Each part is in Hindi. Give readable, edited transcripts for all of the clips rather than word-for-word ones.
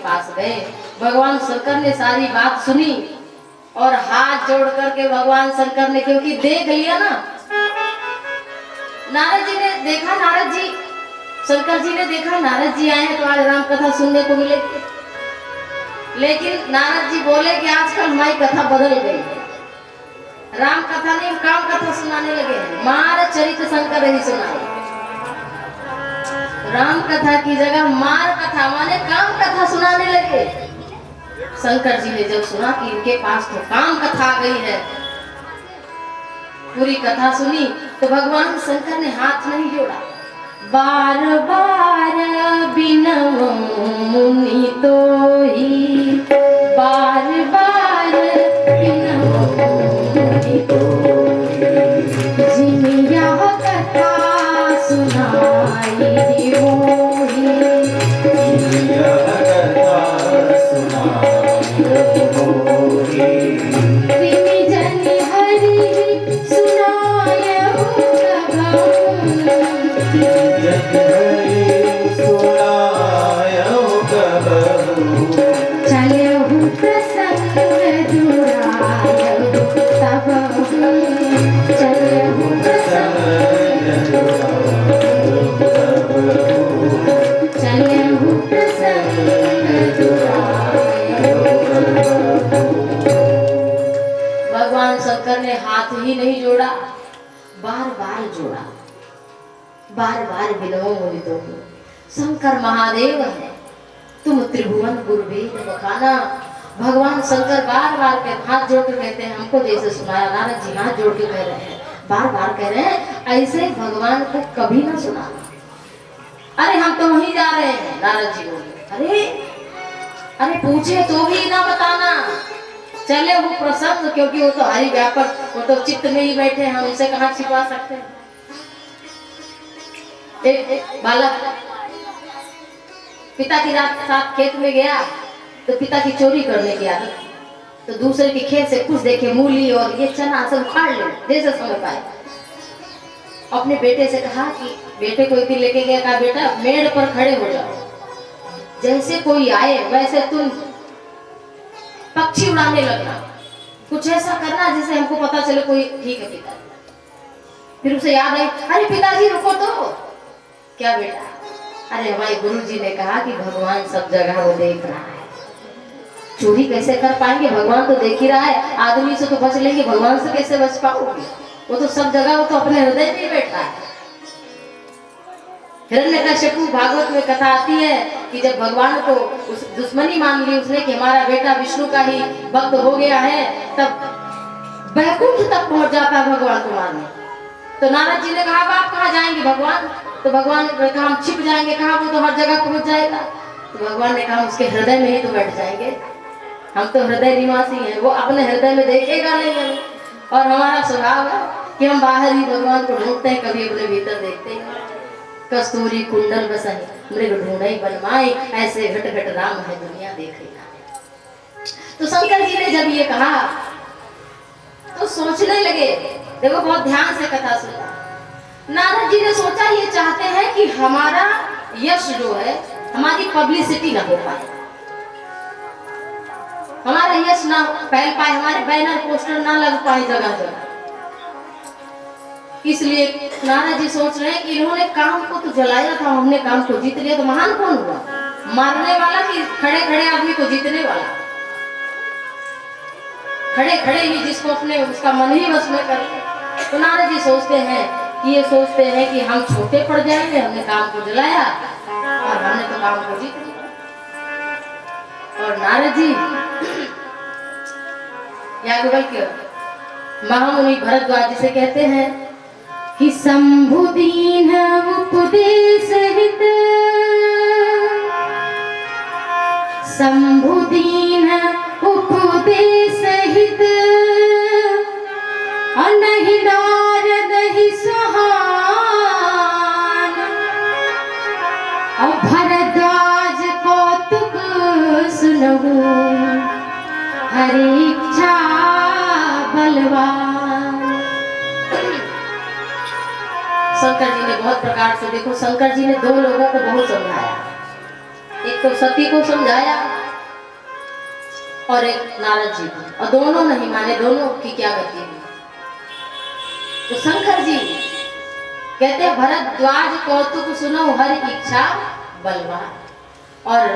पास गए। भगवान शंकर ने सारी बात सुनी और हाथ जोड़ करके भगवान शंकर ने, क्योंकि देख लिया ना, नारद जी ने देखा, नारद जी, शंकर जी ने देखा नारद जी आए हैं तो आज राम कथा सुनने को मिलेगी। लेकिन नारद जी बोले कि आजकल हमारी कथा बदल गई है, राम कथा नहीं काम कथा सुनाने लगे हैं, मार चरित शंकर ही सुनाए। राम कथा की जगह मार कथा माने काम कथा सुनाने लगे। शंकर जी ने जब सुना कि इनके पास तो काम कथा आ गई है, पूरी कथा सुनी तो भगवान शंकर ने हाथ नहीं जोड़ा। बार बार बिनवो मुनि तो ही, बार बार बिनवो मुनि तो ही, जिन यह कथा सुनाई मोहि, जिन यह कथा सुनाई मोहि, तिनि जन हरि सुनायहु कबहु, चलहु प्रसंग जुड़ायहु तबहु, चलहु प्रसंग चलहु प्रसंग जुड़ायहु। भगवान शंकर ने हाथ ही नहीं जोड़ा, बार बार जोड़ा, बार बार बिनवो मुनि तो ही। शंकर महादेव है, तुम त्रिभुवन गुरुवेद बखाना। भगवान शंकर बार बार हाथ जोड़ के कहते हैं, हमको जैसे सुनाया नारद जी हाथ जोड़ के कह रहे हैं, बार बार कह रहे हैं, ऐसे भगवान को कभी ना सुना। अरे हम तो वहीं जा रहे हैं, नारद जी बोले, अरे अरे पूछे तो भी ना बताना, चले वो प्रसन्न, क्योंकि वो तो हरि व्यापक, वो तो चित्त में ही बैठे हैं, हम उनसे कहाँ छिपा सकते हैं। एक बालक पिता की साथ खेत में गया तो पिता की चोरी करने की आदत, तो दूसरे के खेत से कुछ देखे मूली और ये चना सब उखाड़ ले जैसे समझ पाए। अपने बेटे से कहा कि बेटे को एक दिन लेके गया, कहा बेटा मेड़ पर खड़े हो जाओ, जैसे कोई आए वैसे तुम पक्षी उड़ाने लगना, कुछ ऐसा करना जिससे हमको पता चले कोई ठीक है पिता। फिर उसे याद आई, अरे पिताजी रुको तो। क्या बेटा? अरे हमारे गुरु जी ने कहा कि भगवान सब जगह वो देख रहा है, चोरी कैसे कर पाएंगे, भगवान तो देख ही रहा है, आदमी से तो बच लेंगे, भगवान से कैसे बच पाओगे, वो तो सब जगह, वो तो अपने हृदय में बैठा है। हिरण्यकश्यपु भागवत में कथा आती है कि जब भगवान को उस दुश्मनी मान ली उसने कि हमारा बेटा विष्णु का ही भक्त हो गया है, तब वैकुंठ तक पहुंच जाता है भगवान को मारने। तो नारद जी ने कहा आप कहाँ जाएंगे भगवान? तो भगवान ने कहा हम छिप जाएंगे। कहा वो तो हर जगह पहुंच जाएगा। तो भगवान ने कहा उसके हृदय में ही तो बैठ जाएंगे, हम तो हृदय निवासी हैं, वो अपने हृदय में देखेगा नहीं हमें। और हमारा स्वभाव है कि हम बाहर ही भगवान को ढूंढते हैं, कभी अपने भीतर देखते हैं। कस्तूरी कुंडल बसहि मृग ढूंढई बनमाई, ऐसे घट घट राम है दुनिया देखेगा। तो शंकर जी ने जब ये कहा तो सोचने लगे, देखो बहुत ध्यान से कथा सुना। नारद जी ने सोचा ये चाहते हैं कि हमारा यश जो है, हमारी पब्लिसिटी ना हो पाए, हमारा यश ना फैल पाए, हमारे बैनर पोस्टर ना लग पाए जगह जगह। इसलिए नारद जी सोच रहे हैं कि इन्होंने काम को तो जलाया था, हमने काम को जीत लिया, तो महान कौन हुआ, मारने वाला कि खड़े खड़े आदमी को जीतने वाला? खड़े खड़े ही जिसको अपने उसका मन ही बस में कर। तो नारद जी सोचते हैं कि ये सोचते हैं कि हम छोटे पड़ जाएंगे, हमने काम को जलाया और हमने तो काम को जीत लिया। और नारद जी याज्ञवल्क्य महामुनि भरद्वाज से कहते हैं कि शंभु दीन उपदेश हित, शंभु दीन उपदेश हित, नहीं नारद ही सुहान, और भरद्वाज कौतुक सुनहु हरि इच्छा बलवान। शंकर जी ने बहुत प्रकार से, देखो शंकर जी ने दो लोगों को बहुत समझाया। एक तो सती को समझाया और एक नारद जी को, और दोनों नहीं माने, दोनों की क्या गति हुई। तो शंकर जी कहते भरद्वाज कौतुक सुनो हर इच्छा बलवान, और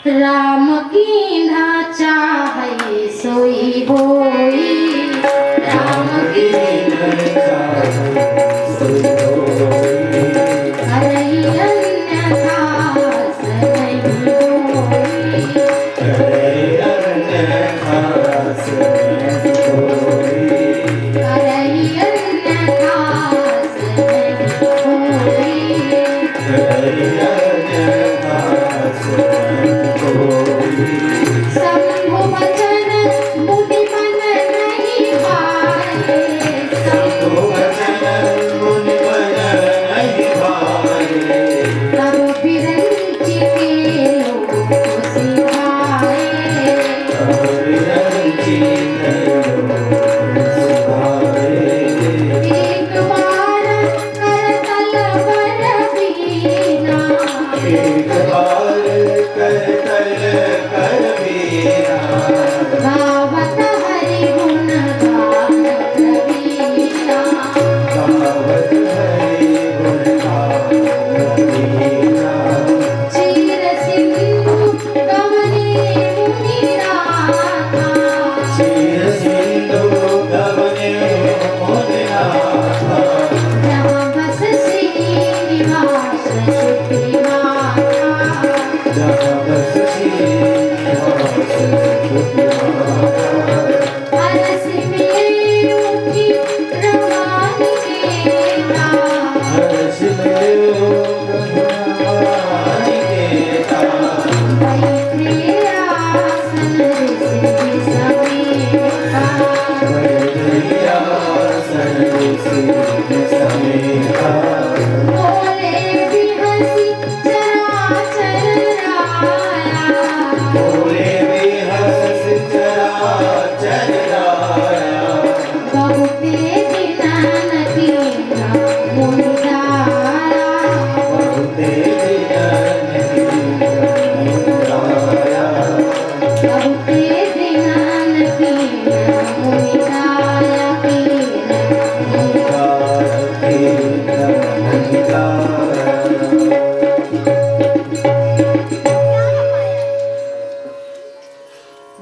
राम की ना चाहे सोई होई, राम की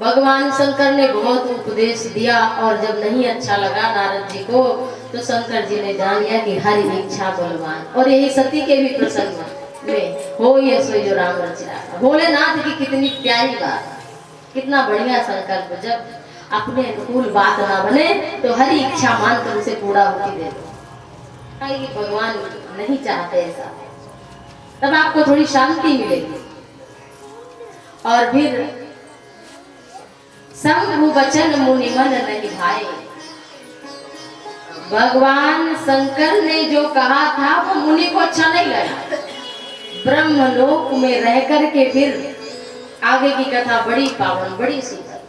भगवान शंकर ने बहुत उपदेश दिया, और जब नहीं अच्छा लगा नारद जी को, तो शंकर जी ने जान लिया कि हर इच्छा बलवान। और यही सती के भी प्रसंग में हो ये सोई जो राम रचिया। भोलेनाथ की कितनी प्यारी बात, कितना बढ़िया संकल्प। जब अपने अनुकूल बात ना बने तो हर इच्छा मानकर उसे पूरा होती दे दो। भगवान नहीं चाहते ऐसा, तब आपको थोड़ी शांति मिलेगी। और फिर शंभु वचन मुनि मन नहीं भाए, भगवान शंकर ने जो कहा था वो मुनि को अच्छा नहीं लगा। ब्रह्मलोक में रह करके फिर आगे की कथा बड़ी पावन, बड़ी सुंदर।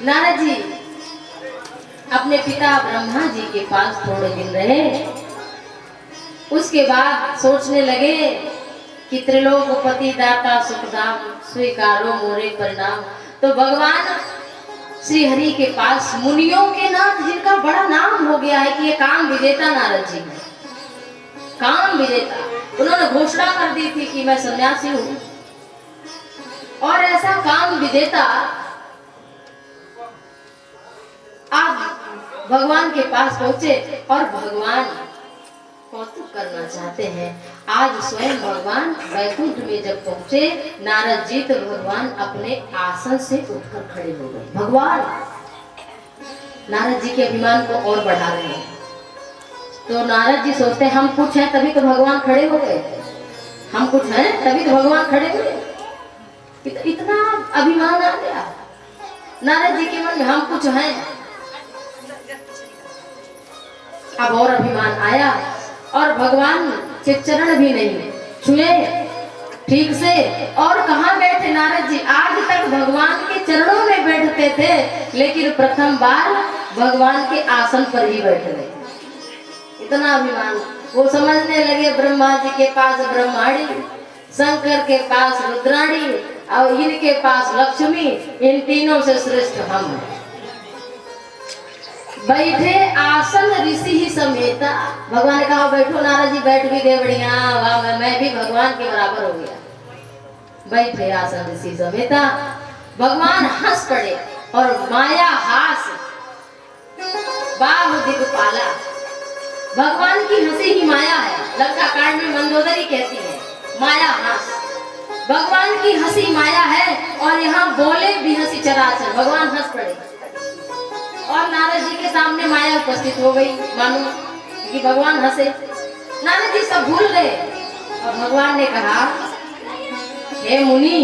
नारद जी अपने पिता ब्रह्मा जी के पास थोड़े दिन रहे, उसके बाद सोचने लगे कि त्रिलोकपति दाता सुखदाम स्वीकारो मोरे परिणाम। तो भगवान श्री हरि के पास मुनियों के नाथ, जिनका बड़ा नाम हो गया है कि ये काम विजेता नारद जी है, काम विजेता। उन्होंने घोषणा कर दी थी कि मैं सन्यासी हूं, और ऐसा काम विजेता आप भगवान के पास पहुंचे और भगवान कौतुक करना चाहते हैं। आज स्वयं भगवान वैकुंठ में जब पहुंचे नारद जी, तो भगवान अपने आसन से उठकर खड़े हो गए। भगवान नारद जी के अभिमान को और बढ़ा रहे हैं। तो नारद जी सोचते हैं हम कुछ हैं तभी तो भगवान खड़े हो गए, हम कुछ हैं तभी तो भगवान खड़े हुए। इतना अभिमान आ गया नारद जी के मन में, हम कुछ हैं। अब और अभिमान आया, और भगवान के चरण भी नहीं छुए ठीक से। और कहाँ बैठे नारद जी, आज तक भगवान के चरणों में बैठते थे, लेकिन प्रथम बार भगवान के आसन पर ही बैठ गए। इतना अभिमान। वो समझने लगे ब्रह्मा जी के पास ब्रह्माणी, शंकर के पास रुद्राणी और इनके पास लक्ष्मी, इन तीनों से श्रेष्ठ हम हैं। बैठे आसन ऋषि ही समेता, भगवान ने कहा बैठो नारद जी, बैठ भी गए, बढ़िया, वाह मैं भी भगवान के बराबर हो गया। बैठे आसन ऋषि समेता, भगवान हंस पड़े और माया हास बाहु दिगपाला। भगवान की हंसी ही माया है। लंका कांड में मंदोदरी कहती है माया हास, भगवान की हंसी माया है। और यहाँ बोले भी हंसी चराचर, भगवान हंस पड़े और नारद जी के सामने माया उपस्थित हो गई, मानो कि भगवान हंसे। नारद जी सब भूल गए और भगवान ने कहा, हे मुनि,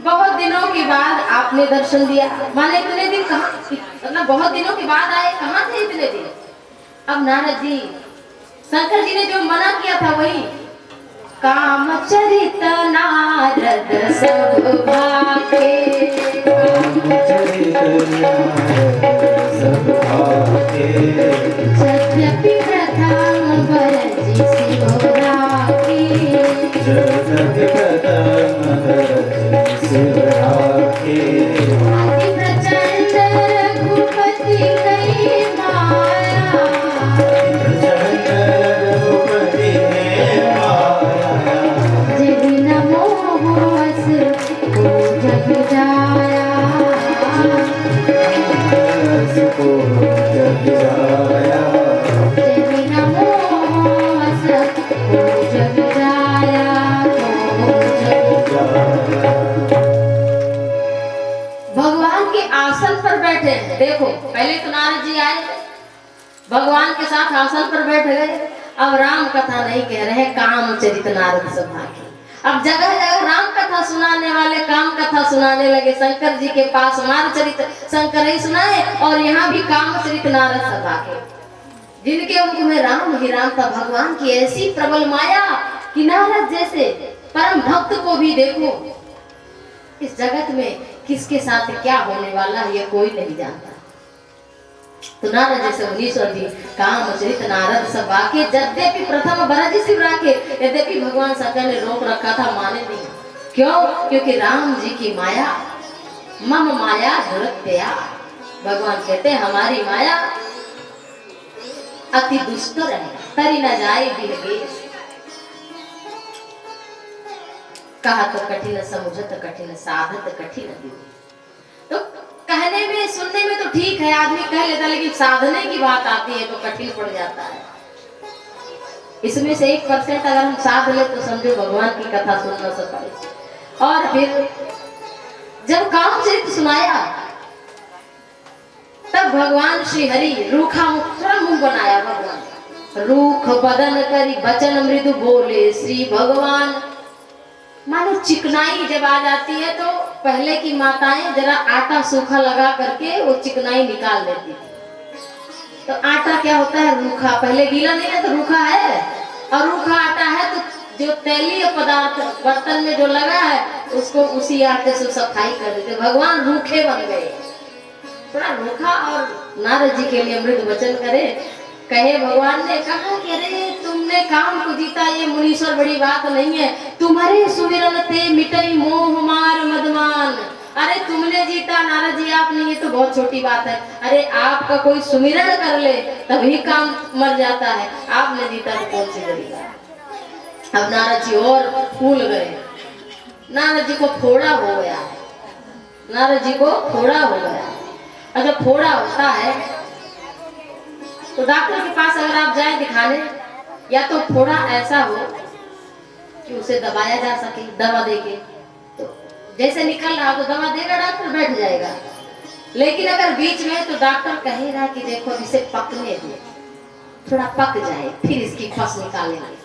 बहुत दिनों के बाद आपने दर्शन दिया। माने इतने दिन कहाँ, मतलब बहुत दिनों के बाद आए, कहाँ थे इतने दिन? अब नारद जी, शंकर जी ने जो मना किया था वही, काम चरित नारद सब भागे, यद्यपि प्रथम भरजी शिवराके, अति प्रचंड रघुपति कई माया, जब नमो होस को जग जाया, जब नमो होस को जग जाया, भगवान के आसन पर बैठे हैं। देखो पहले तो नारद जी आए, भगवान के साथ आसन पर बैठ गए। अब राम कथा नहीं कह रहे, काम चरित नारद सभा की। अब जगह जगह राम कथा सुनाने वाले काम कथा सुनाने लगे। शंकर जी के पास मार चरित शंकर ही सुनाए और यहाँ भी काम चरित नारद सभा के, जिनके मुख में राम ही राम था। भगवान की ऐसी प्रबल माया कि नारद जैसे परम भक्त को भी देखो, इस जगत में किसके साथ क्या होने वाला है ये कोई नहीं जानता। तो नारद जैसे मुनीश्वर जी काम चरित नारद सभा के, यद्यपि प्रथम भरजी शिवराके, यद्यपि भगवान शंकर ने रोक रखा था, माने नहीं। क्यों? क्योंकि राम जी की माया, मम माया दुरत्या, भगवान कहते हमारी माया अति दुष्कर है, तरी न जाए बिलगेश। कहा तो कठिन समुझत कठिन साधत कठिन दिव्य। तो कहने में सुनने में तो ठीक है, आदमी कह लेता, लेकिन साधने की बात आती है तो कठिन पड़ जाता है। इसमें से 1% अगर हम साध ले तो समझो भगवान की कथा सुनना सफल। और फिर जब कामचरित सुनाया तब भगवान श्री हरि रूखा मुंह बनाया। भगवान रूख बदन करी बचन मृदु बोले श्री भगवान। मानो चिकनाई जब आ जाती है तो पहले की माताएं जरा आटा सूखा लगा करके वो चिकनाई निकाल लेती थी। तो आटा क्या होता है, रूखा, पहले गीला नहीं है तो रूखा है, और रूखा आटा है तो जो तैलीय पदार्थ बर्तन में जो लगा है उसको उसी आटे से सफाई कर देते। भगवान रूखे बन गए, थोड़ा रूखा। और नारद जी के लिए मृदु वचन करे, कहे भगवान ने कहा कि अरे तुमने काम को जीता, ये मुनीश्वर बड़ी बात नहीं है। तुम्हारे सुमिरन ते मिटई मोह मार मदमान। अरे तुमने जीता नारद जी, आपने, ये तो बहुत छोटी बात है। अरे आपका कोई सुमिरन कर ले तभी काम मर जाता है, आपने जीता तो कौन सी बड़ी बात। अब नारद जी और फूल गए, नारद जी को फोड़ा हो गया, नारद जी को फोड़ा हो गया। और जब फोड़ा होता है तो डॉक्टर के पास अगर आप जाए दिखाने, या तो फोड़ा ऐसा हो कि उसे दबाया जा सके, दवा देके, तो जैसे निकल रहा तो दवा देगा डॉक्टर, बैठ जाएगा। लेकिन अगर बीच में तो डॉक्टर कहेगा कि देखो इसे पकने दो, थोड़ा पक जाए फिर इसकी फस निकालेंगे।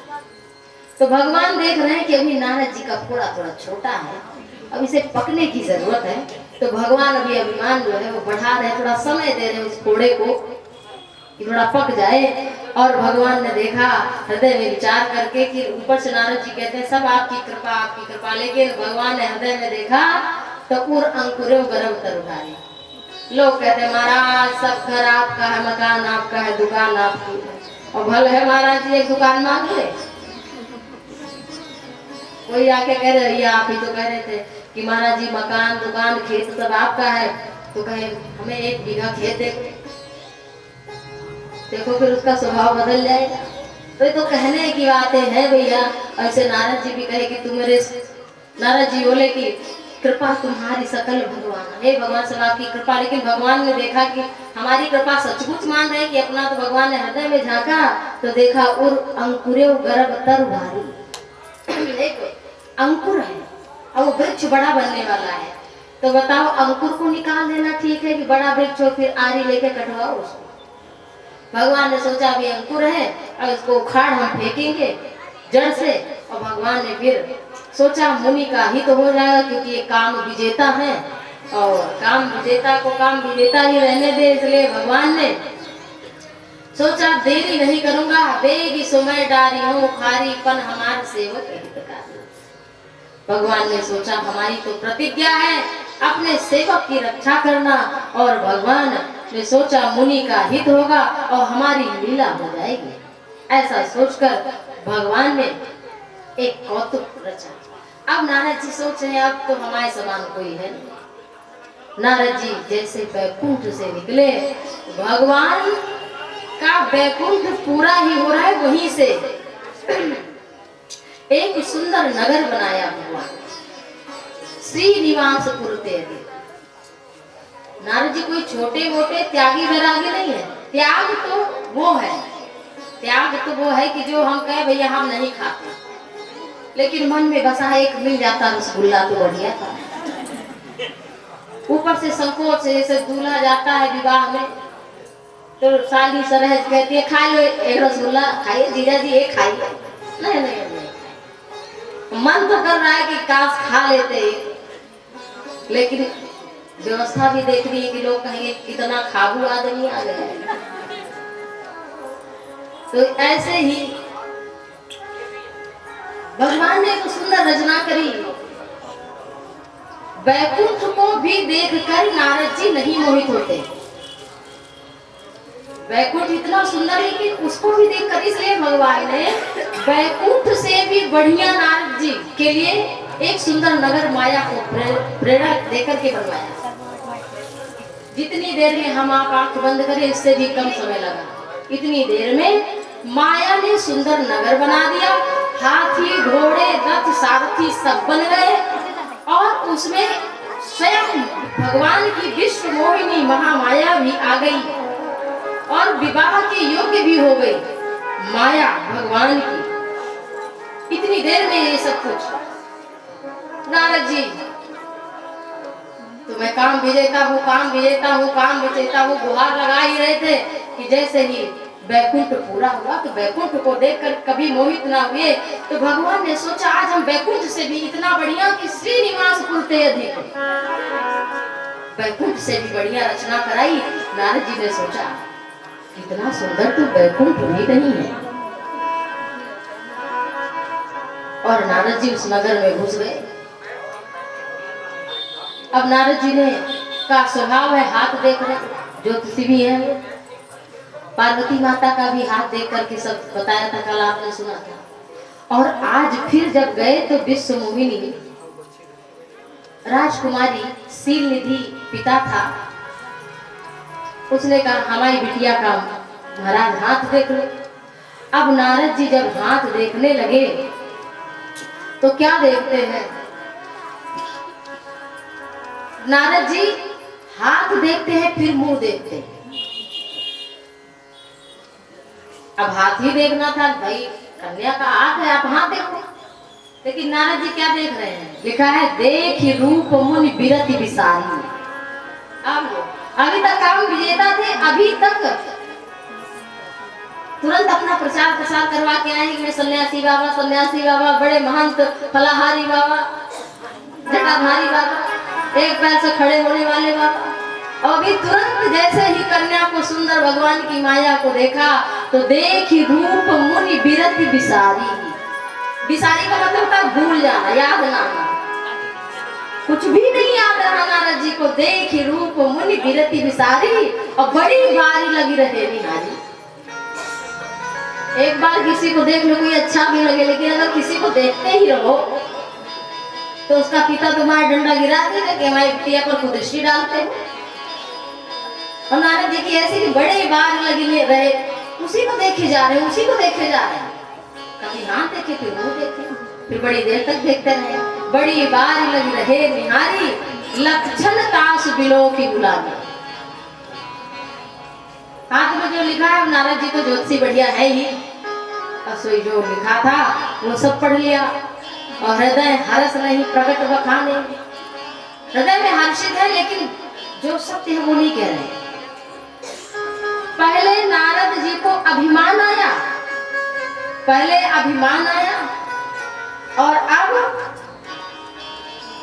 तो भगवान देख रहे हैं कि अभी नारद जी का फोड़ा थोड़ा छोटा है, अब इसे पकने की जरूरत है। तो भगवान अभी अभिमान जो है वो बढ़ा रहे, थोड़ा समय दे रहे उस फोड़े को कि थोड़ा पक जाए। और भगवान ने देखा, हृदय में विचार करके कि ऊपर से नारद जी कहते हैं सब आपकी कृपा, आपकी कृपा, लेकिन भगवान ने हृदय में देखा तो उर अंकुरे गर्भ तर उठाए। लोग कहते हैं महाराज सब घर आपका है, मकान आपका है, दुकान आपकी है, और भले है महाराज जी एक दुकान मांग ले। कोई आके कह रहे भैया आप ही तो कह रहे थे कि महाराज जी मकान दुकान खेत सब आपका है, तो कहे हमें 1 बीघा खेत देखो फिर उसका स्वभाव बदल जाएगा। तो ये तो कहने की बातें हैं भैया। ऐसे नारद जी भी कहे कि तुम मेरे, नारद जी बोले कि कृपा तुम्हारी सकल भगवान, हे भगवान सब आपकी कृपा। लेकिन भगवान ने देखा कि हमारी कृपा सचमुच मान रहे कि अपना, तो भगवान ने हृदय में झांका तो देखा उर अंकुरे गर्भ तर भारी। एक अंकुर है और वो वृक्ष बड़ा बनने वाला है, तो बताओ अंकुर को निकाल देना ठीक है कि बड़ा वृक्ष हो फिर आरी लेके कटवाओ उसको। भगवान ने सोचा भी अंकुर है और इसको उखाड़ हम फेंकेंगे जड़ से, और भगवान ने फिर सोचा मुनि का हित तो हो जाएगा क्योंकि ये काम विजेता है और काम विजेता को काम विजेता ही रहने दे, इसलिए भगवान ने सोचा देरी नहीं करूंगा, बेगी सुमय डारी हूँ खारी पन हमारे सेवक हितकारी। भगवान ने सोचा हमारी तो प्रतिज्ञा है अपने सेवक की रक्षा करना, और भगवान ने सोचा मुनि का हित होगा और हमारी लीला हो जाएगी। ऐसा सोचकर भगवान ने एक कौतुक रचा। अब नारद जी सोच रहे अब तो हमारे समान कोई है नहीं। नारद जी जैसे बैकुंठ से निकले, भगवान का बैकुंठ पूरा ही हो रहा है, वहीं से एक सुंदर नगर बनाया भगवान, श्रीनिवासपुर तेरी। नारद जी कोई छोटे मोटे त्यागी वैरागी नहीं है। त्याग तो वो है, त्याग तो वो है कि जो हम कहे भैया हम नहीं खाते, लेकिन मन में बसा एक मिल जाता रसगुल्ला तो बढ़िया था। ऊपर से संकोच से जैसे दूल्हा जाता है विवाह में तो साली सरहज कहती है खा लो एक रसगुल्ला, खाइए जीजा जी एक खाइए। नहीं नहीं नहीं, मन तो कर रहा है कि काश खा लेते, लेकिन व्यवस्था भी देख रही है कि लोग कहेंगे कितना खाबू आदमी आ गया है। तो ऐसे ही भगवान ने एक सुंदर रचना करी। बैकुंठ को भी देखकर नारद जी नहीं मोहित होते। बैकुंठ इतना सुंदर है कि उसको भी देखकर, इसलिए भगवान ने बैकुंठ से भी बढ़िया नारद जी के लिए एक सुंदर नगर माया को प्रेरणा देकर के बनवाया। जितनी देर में हम आप आंख बंद करें इससे भी कम समय लगा, इतनी देर में माया ने सुंदर नगर बना दिया। हाथी घोड़े रथ सारथी सब बन गए और उसमें स्वयं भगवान की विश्व मोहिनी महामाया भी आ गई और विवाह के योग्य भी हो गई माया भगवान की। इतनी देर में ये सब कुछ। नारद जी तो मैं काम विजेता हूँ, काम विजेता हूँ, काम विजेता हूँ गुहार लगा ही रहे थे कि जैसे ही बैकुंठ पूरा हुआ तो बैकुंठ को देखकर कभी मोहित ना हुए। तो भगवान ने सोचा आज हम बैकुंठ से भी इतना बढ़िया कि श्रीनिवासपुर ते अधिक, बैकुंठ से भी बढ़िया रचना कराई। नारद जी ने सोचा इतना सुंदर तो बैकुंठ भी नहीं है, और नारद जी उस नगर में घुस गए। अब नारद जी ने का स्वभाव है हाथ देख रहे, ज्योतिषी भी है, पार्वती माता का भी हाथ देख करके सब बताया था, कल आपने सुना था। और आज फिर जब गए तो विश्व मोहिनी राजकुमारी शील निधि पिता था, उसने कहा हमारी बिटिया का महाराज हाथ देख लो। अब नारद जी जब हाथ देखने लगे तो क्या देखते हैं, नारद जी हाथ देखते हैं फिर मुंह देखते हैं। अब हाथ ही देखना था भाई, कन्या का हाथ है आप हाथ देखो, लेकिन नारद जी क्या देख रहे हैं, लिखा है देख रूप मुनि बिरति विसारी। अब अभी तक काम विजेता थे, अभी तक तुरंत अपना प्रचार प्रसार करवा के आए कि मैं सन्यासी बाबा, बड़े महंत फलाहारी बाबा, जटाधारी बाबा, एक पैर से खड़े होने वाले बाबा। और अभी तुरंत जैसे ही कन्या को सुंदर भगवान की माया को देखा तो देखी रूप मुनि बिरति विसारी। विसारी का मतलब था भूल जाना, याद ना आना, कुछ भी नहीं याद रहा नारद जी को। देखी रूप मुनि बिरति विसारी, और बड़ी भारी लगी रहे बिहारी। एक बार किसी को देख लो कोई अच्छा भी लगे, लेकिन अगर किसी को देखते ही रहो तो उसका पिता तो मार डंडा गिरा देगा कि हमारी बिटिया पर कुदृष्टि डालते हो। और नारद जी की ऐसी बड़े बार लगी रहे, उसी को देखे जा रहे हैं, उसी को देखे जा रहे हैं। कभी हाथ देखे फिर वो देखे, फिर बड़ी देर तक देखते रहे। बड़ी बार लगी रहे निहारी, लक्षण तास बिलो की गुलाबी। हाथ में जो लिखा है, नारद जी तो ज्योतिषी बढ़िया है ही, असोई जो लिखा था वो सब पढ़ लिया। और हृदय हर्ष नहीं प्रकट बखाने, हृदय में हर्षित है लेकिन जो सत्य है वो नहीं कह रहे। पहले नारद जी को अभिमान आया, पहले अभिमान आया और अब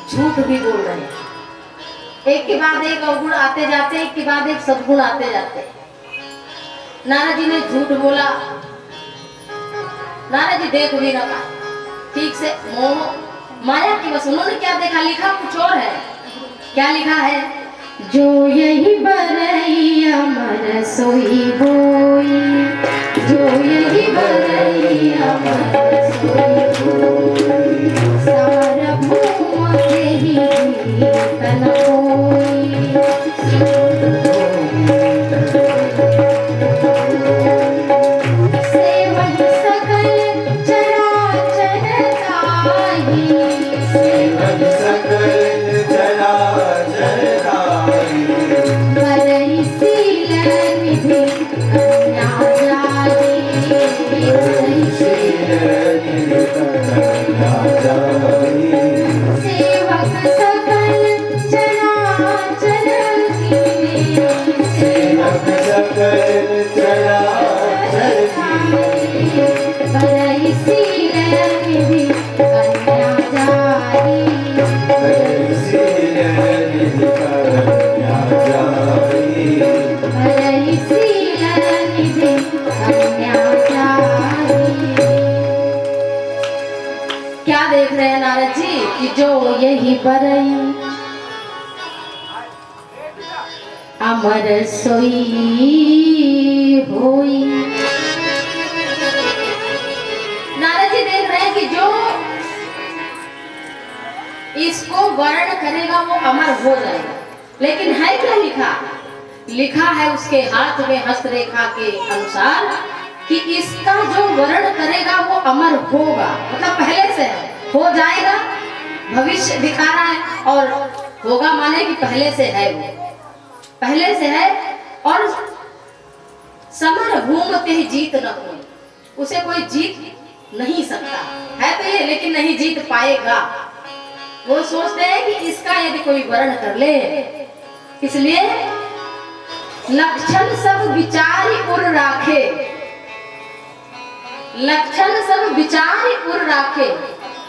झूठ भी बोल रहे हैं। एक के बाद एक अवगुण आते जाते, एक के बाद एक सद्गुण आते जाते। नारद जी ने झूठ बोला, नारद जी देख भी ना पाए ठीक से, मोह माया की बस। उन्होंने क्या देखा, लिखा कुछ और है। क्या लिखा है, जो यही बरैया मन सोई होई, जो यही बरैया मन सोई होई, सार्वभौम के ही तन होई। क्या देख रहे हैं नारद जी कि जो यही बरई अमर सोई होई। नारद जी देख रहे हैं कि जो इसको वर्ण करेगा वो अमर हो जाएगा। लेकिन है क्या लिखा, लिखा है उसके हाथ में हस्तरेखा के अनुसार कि इसका जो वर्ण करेगा वो अमर होगा। मतलब पहले से है, हो जाएगा, भविष्य दिखा रहा है। और होगा माने कि पहले से है, वो पहले से है। और समर घूमते ही जीत न हो, उसे कोई जीत नहीं सकता है तो ये, लेकिन नहीं जीत पाएगा। वो सोचते हैं कि इसका यदि कोई वर्ण कर ले, इसलिए लक्षण सब विचारी उर राखे, लक्षण सब विचारी उर राखे।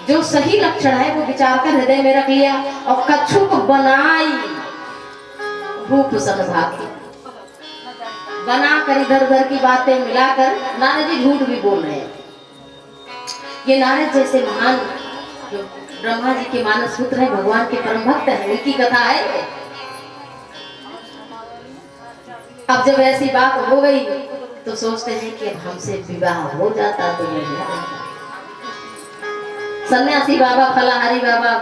जो सही लक्षण है वो विचार कर हृदय में रख लिया। और कछुक बनाई रूप समझाती, बनाकर इधर उधर की बातें मिलाकर नारद जी झूठ भी बोल रहे हैं। ये नारद जैसे महान जो ब्रह्मा जी के मानस पुत्र है, भगवान के परम भक्त है, उनकी कथा है। अब जब ऐसी बात हो गई तो सोचते हैं कि हमसे विवाह हो जाता तो बढ़िया रहता। सन्यासी बाबा, फलाहारी बाबा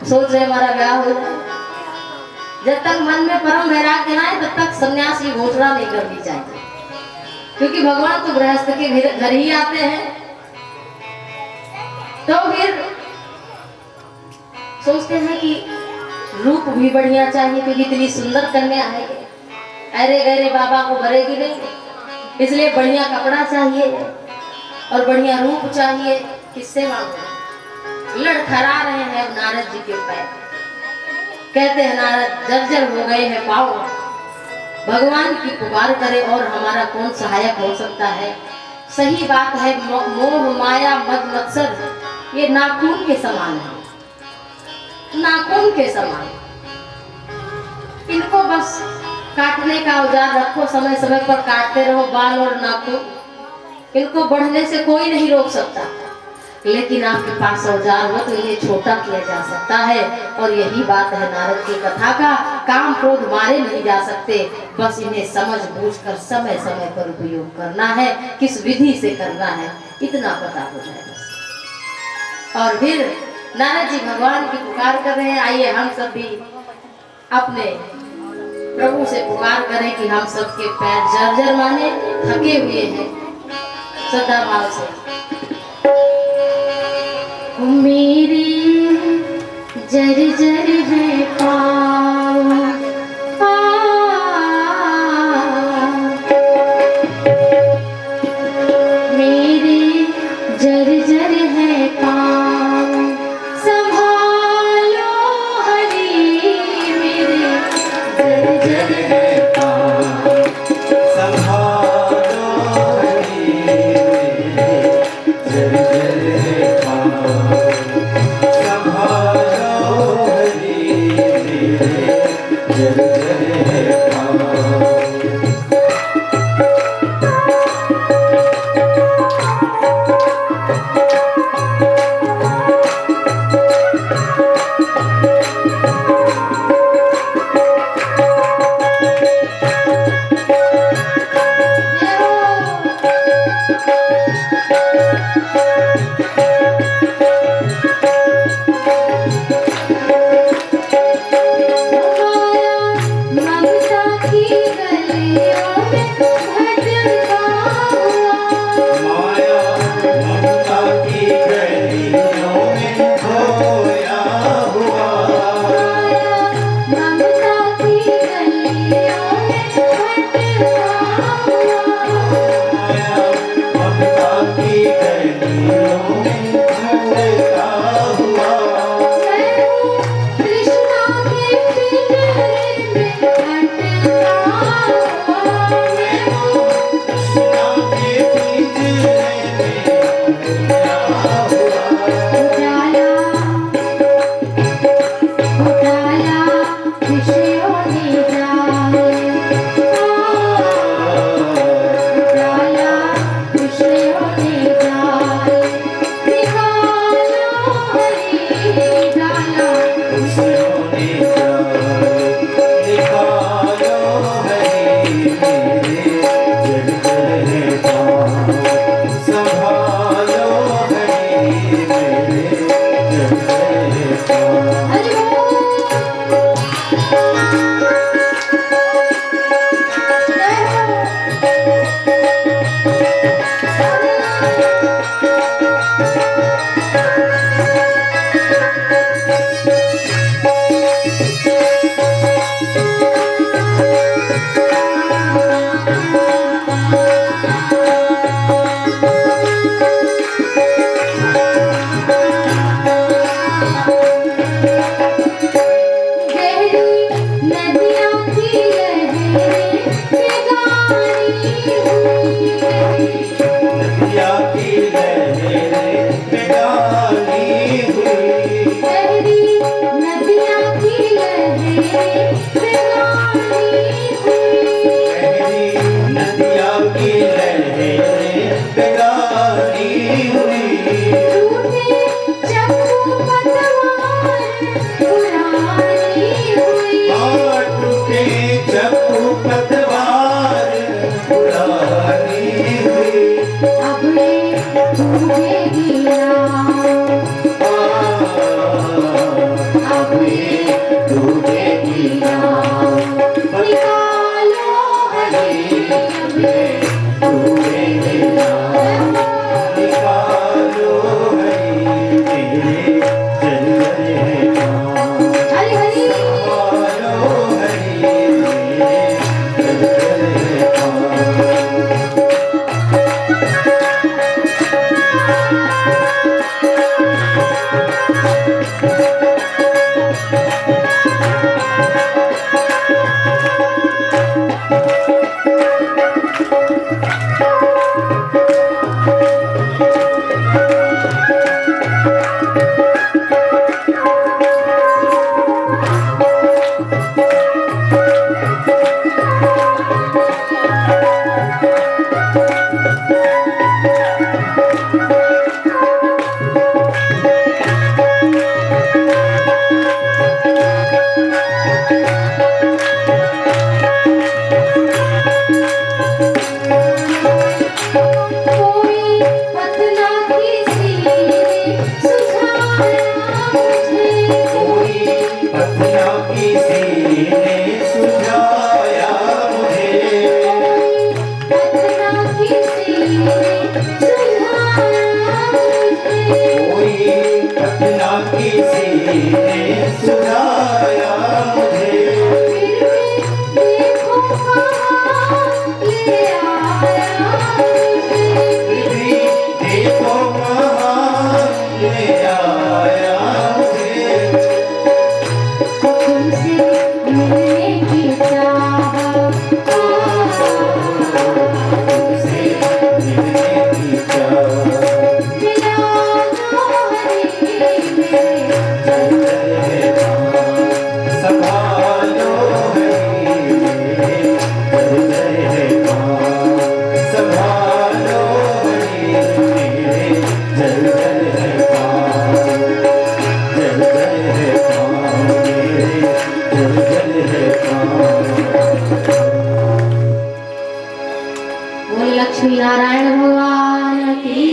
सोच रहे हमारा विवाह हो जाए। जब तक मन में परम वैराग्य ना आए तब तक सन्यासी घोषणा नहीं करनी चाहिए, क्योंकि भगवान तो गृहस्थ के घर ही आते हैं। तो फिर सोचते हैं कि रूप भी बढ़िया चाहिए, क्योंकि इतनी सुंदर कन्या है, अरे गहरे बाबा को भरेगी नहीं, इसलिए बढ़िया कपड़ा चाहिए और बढ़िया रूप चाहिए। किससे मांगो, लड़खड़ा रहे हैं नारद जी के पैर। कहते हैं नारद जर्जर हो गए हैं पाँव, भगवान की पुकार करे और हमारा कौन सहायक हो सकता है। सही बात है, मोह माया मद मत्सर ये नाखून के समान है, नाखून के समान। इनको बस काटने का औजार रखो, समय समय पर काटते रहो बाल और नाखून, इनको बढ़ने से कोई नहीं रोक सकता। लेकिन आपके पास औजार हो तो इन्हें छोटा किया जा सकता है। और यही बात है नारद की कथा का, काम क्रोध मारे नहीं जा सकते, बस इन्हें समझ बूझ कर समय समय पर उपयोग करना है, किस विधि से करना है, इतना पता हो जाए बस। और फिर नाना जी भगवान की पुकार कर रहे हैं। आइए हम सब भी अपने प्रभु से पुकार करें कि हम सबके पैर जर्जर माने थके हुए हैं श्रद्धा भाव से। मेरी जर्जर है पाँव, मेरी जर्जर है पाँव, संभालो हरि मेरे जर्जर है पाँव, संभालो हरि जर्जर है पाँव, संभालो हरि लक्ष्मी नारायण भगवान की,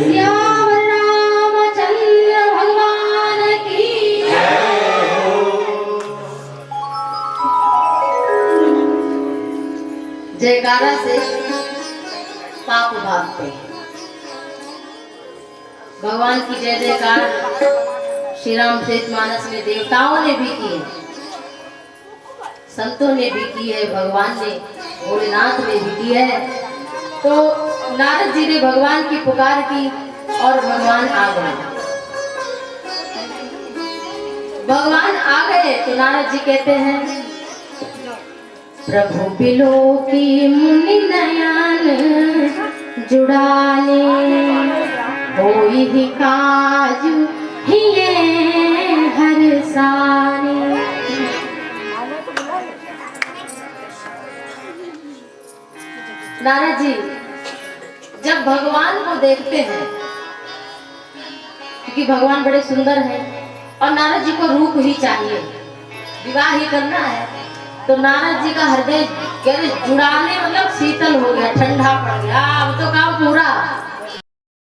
श्याम रामचंद्र भगवान की। जयकारा से पाप भागते हैं। भगवान की जय जयकार श्री रामचरितमानस में देवताओं ने भी की है, संतों ने भी की है, भगवान ने भोलेनाथ ने भी की है। तो नारद जी ने भगवान की पुकार की और भगवान आ गए। भगवान आ गए तो नारद जी कहते हैं, प्रभु बिलो की मुनि नयन जुड़ाले, होई ही काजू हिये हर सारे। नारद जी जब भगवान को देखते हैं, क्योंकि भगवान बड़े सुंदर हैं और नारद जी को रूप ही चाहिए, विवाह ही करना है, तो नारद जी का हृदय जुड़ाने मतलब शीतल हो गया, ठंडा पड़ गया। अब तो काम पूरा